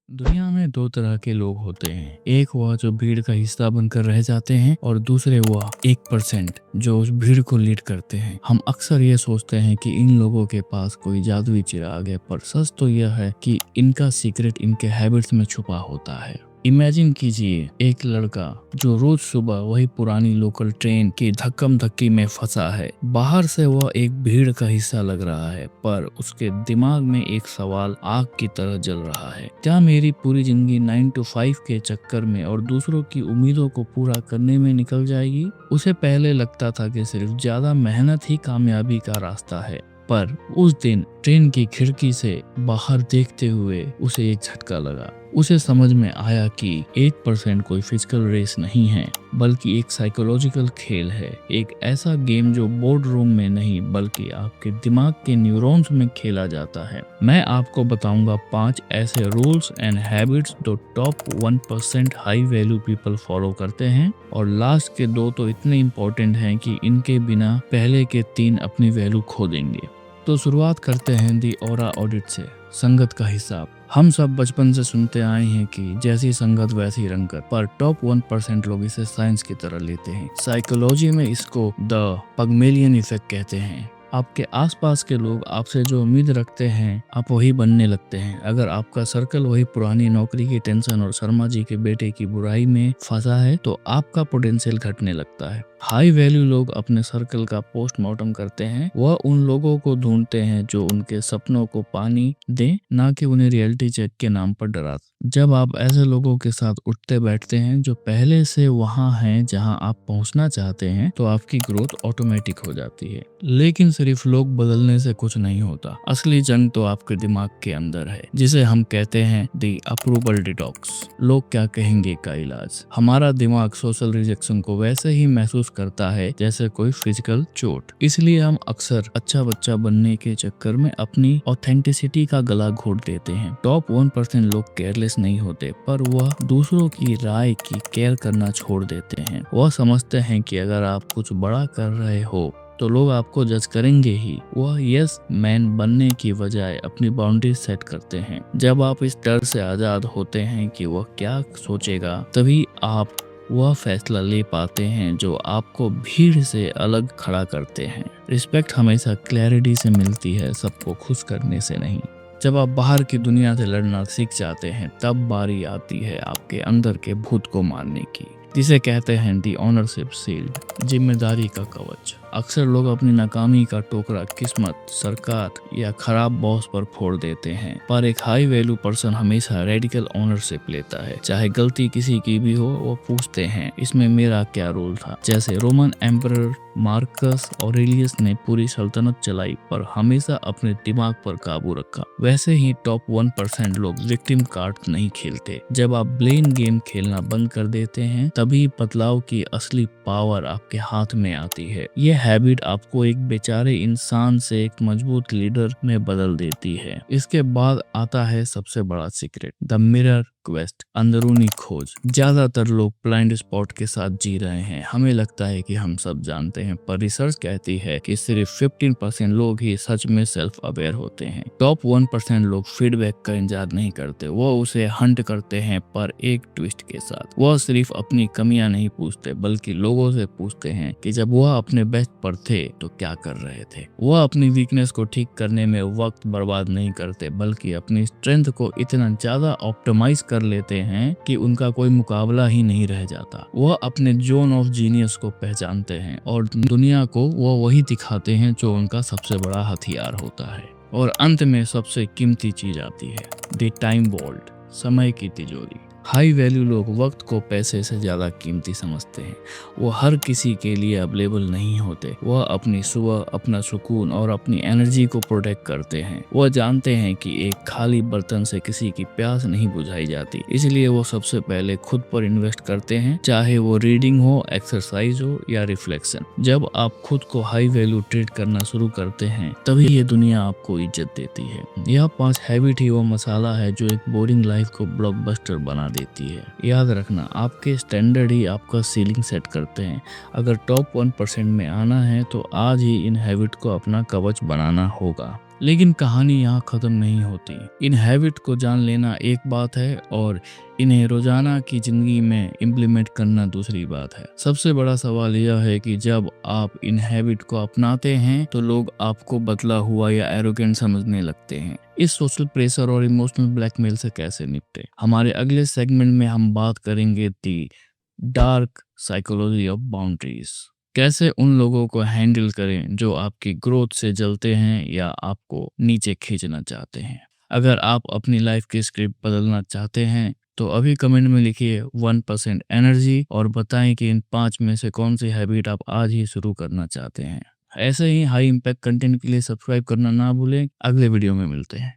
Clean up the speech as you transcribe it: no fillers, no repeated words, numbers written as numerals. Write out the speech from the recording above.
दुनिया में दो तरह के लोग होते हैं। एक वह जो भीड़ का हिस्सा बनकर रह जाते हैं और दूसरे वह 1% जो उस भीड़ को लीड करते हैं। हम अक्सर ये सोचते हैं कि इन लोगों के पास कोई जादुई चिराग है, पर सच तो यह है कि इनका सीक्रेट इनके हैबिट्स में छुपा होता है। इमेजिन कीजिए एक लड़का जो रोज सुबह वही पुरानी लोकल ट्रेन की धक्कम धक्की में फंसा है। बाहर से वह एक भीड़ का हिस्सा लग रहा है, पर उसके दिमाग में एक सवाल आग की तरह जल रहा है। क्या मेरी पूरी जिंदगी 9 to 5 के चक्कर में और दूसरों की उम्मीदों को पूरा करने में निकल जाएगी? उसे पहले लगता था कि सिर्फ ज्यादा मेहनत ही कामयाबी का रास्ता है, पर उस दिन ट्रेन की खिड़की से बाहर देखते हुए उसे एक झटका लगा। उसे समझ में आया कि 8% कोई फिजिकल रेस नहीं है, बल्कि एक साइकोलॉजिकल खेल है। एक ऐसा गेम जो बोर्ड रूम में नहीं बल्कि आपके दिमाग के न्यूरॉन्स में खेला जाता है। मैं आपको बताऊंगा 5 ऐसे रूल्स एंड हैबिट्स जो top 1% high value people follow करते हैं, और लास्ट के 2 तो इतने इम्पोर्टेंट हैं कि इनके बिना पहले के 3 अपनी वैल्यू खो देंगे। तो शुरुआत करते हैं दी ऑरा ऑडिट से, संगत का हिसाब। हम सब बचपन से सुनते आए हैं कि जैसी संगत वैसी रंगत, पर टॉप 1% लोग इसे साइंस की तरह लेते हैं। साइकोलॉजी में इसको द पगमेलियन इफेक्ट कहते हैं। आपके आसपास के लोग आपसे जो उम्मीद रखते हैं आप वही बनने लगते हैं। अगर आपका सर्कल वही पुरानी नौकरी की टेंशन और शर्मा जी के बेटे की बुराई में फंसा है तो आपका पोटेंशियल घटने लगता है। हाई वैल्यू लोग अपने सर्कल का पोस्टमार्टम करते हैं। वह उन लोगों को ढूंढते हैं जो उनके सपनों को पानी दें, ना कि उन्हें रियलिटी चेक के नाम पर डरा। जब आप ऐसे लोगों के साथ उठते बैठते हैं जो पहले से वहां हैं जहां आप पहुंचना चाहते हैं, तो आपकी ग्रोथ ऑटोमेटिक हो जाती है। लेकिन सिर्फ लोग बदलने से कुछ नहीं होता। असली जंग तो आपके दिमाग के अंदर है, जिसे हम कहते हैं दी अप्रूवल डिटॉक्स। लोग क्या कहेंगे का इलाज। हमारा दिमाग सोशल रिजेक्शन को वैसे ही महसूस करता है जैसे कोई फिजिकल चोट। इसलिए हम अक्सर अच्छा बच्चा बनने के चक्कर में अपनी ऑथेंटिसिटी का गला घोट देते हैं। टॉप 1% लोग केयरलेस नहीं होते, पर वह दूसरों की राय की केयर करना छोड़ देते हैं। वह समझते हैं कि अगर आप कुछ बड़ा कर रहे हो तो लोग आपको जज करेंगे ही। वह यस मैन बनने की बजाय अपनी बाउंड्री सेट करते हैं। जब आप इस डर से आजाद होते हैं कि वह क्या सोचेगा, तभी आप वह फैसला ले पाते हैं जो आपको भीड़ से अलग खड़ा करते हैं। रिस्पेक्ट हमेशा क्लैरिटी से मिलती है, सबको खुश करने से नहीं। जब आप बाहर की दुनिया से लड़ना सीख जाते हैं, तब बारी आती है आपके अंदर के भूत को मारने की, जिसे कहते हैं दी ऑनरशिप शील्ड, जिम्मेदारी का कवच। अक्सर लोग अपनी नाकामी का टोकरा किस्मत, सरकार या खराब बॉस पर फोड़ देते हैं, पर एक हाई वैल्यू पर्सन हमेशा रेडिकल ओनरशिप लेता है। चाहे गलती किसी की भी हो, वो पूछते हैं इसमें मेरा क्या रोल था। जैसे रोमन एम्परर मार्कस ऑरेलियस ने पूरी सल्तनत चलाई पर हमेशा अपने दिमाग पर काबू रखा, वैसे ही टॉप 1% लोग विक्टिम कार्ड नहीं खेलते। जब आप ब्लेम गेम खेलना बंद कर देते हैं, तभी बदलाव की असली पावर आपके हाथ में आती है। यह हैबिट आपको एक बेचारे इंसान से एक मजबूत लीडर में बदल देती है। इसके बाद आता है सबसे बड़ा सीक्रेट, द मिरर क्वेस्ट, अंदरूनी खोज। ज्यादातर लोग ब्लाइंड स्पॉट के साथ जी रहे हैं। हमें लगता है कि हम सब जानते हैं, पर रिसर्च कहती है कि सिर्फ 15% लोग ही सच में सेल्फ अवेयर होते हैं। टॉप 1% लोग फीडबैक का इंतजार नहीं करते, वो उसे हंट करते हैं, पर एक ट्विस्ट के साथ। वह सिर्फ अपनी कमियां नहीं पूछते, बल्कि लोगों से पूछते हैं कि जब वह अपने बेस्ट पर थे तो क्या कर रहे थे। वह अपनी वीकनेस को ठीक करने में वक्त बर्बाद नहीं करते, बल्कि अपनी स्ट्रेंथ को इतना ज्यादा ऑप्टिमाइज कर लेते हैं कि उनका कोई मुकाबला ही नहीं रह जाता। वह अपने जोन ऑफ जीनियस को पहचानते हैं और दुनिया को वह वही दिखाते हैं जो उनका सबसे बड़ा हथियार होता है। और अंत में सबसे कीमती चीज आती है, द टाइम वॉल्ट, समय की तिजोरी। हाई वैल्यू लोग वक्त को पैसे से ज्यादा कीमती समझते हैं। वो हर किसी के लिए अवेलेबल नहीं होते। वह अपनी सुबह, अपना सुकून और अपनी एनर्जी को प्रोटेक्ट करते हैं। वह जानते हैं कि एक खाली बर्तन से किसी की प्यास नहीं बुझाई जाती, इसलिए वो सबसे पहले खुद पर इन्वेस्ट करते हैं, चाहे वो रीडिंग हो, एक्सरसाइज हो या रिफ्लेक्शन। जब आप खुद को हाई वैल्यू ट्रीट करना शुरू करते हैं, तभी ये दुनिया आपको इज्जत देती है। यह 5 हैबिट ही वो मसाला है जो एक बोरिंग लाइफ को ब्लॉकबस्टर बना देती है। याद रखना, आपके स्टैंडर्ड ही आपका सीलिंग सेट करते हैं। अगर टॉप 1% में आना है तो आज ही इन हैबिट को अपना कवच बनाना होगा। लेकिन कहानी यहाँ खत्म नहीं होती। इन हैबिट को जान लेना एक बात है और इन्हें रोजाना की जिंदगी में इम्प्लीमेंट करना दूसरी बात है। सबसे बड़ा सवाल यह है कि जब आप इन हैबिट को अपनाते हैं तो लोग आपको बदला हुआ या एरोगेंट समझने लगते हैं। इस सोशल प्रेशर और इमोशनल ब्लैकमेल से कैसे निपटे? हमारे अगले सेगमेंट में हम बात करेंगे the Dark psychology of boundaries. कैसे उन लोगों को हैंडल करें जो आपकी ग्रोथ से जलते हैं या आपको नीचे खींचना चाहते हैं। अगर आप अपनी लाइफ की स्क्रिप्ट बदलना चाहते हैं तो अभी कमेंट में लिखिए 1% एनर्जी और बताएं कि इन 5 में से कौन सी हैबिट आप आज ही शुरू करना चाहते हैं। ऐसे ही हाई इम्पैक्ट कंटेंट के लिए सब्सक्राइब करना ना भूलें। अगले वीडियो में मिलते हैं।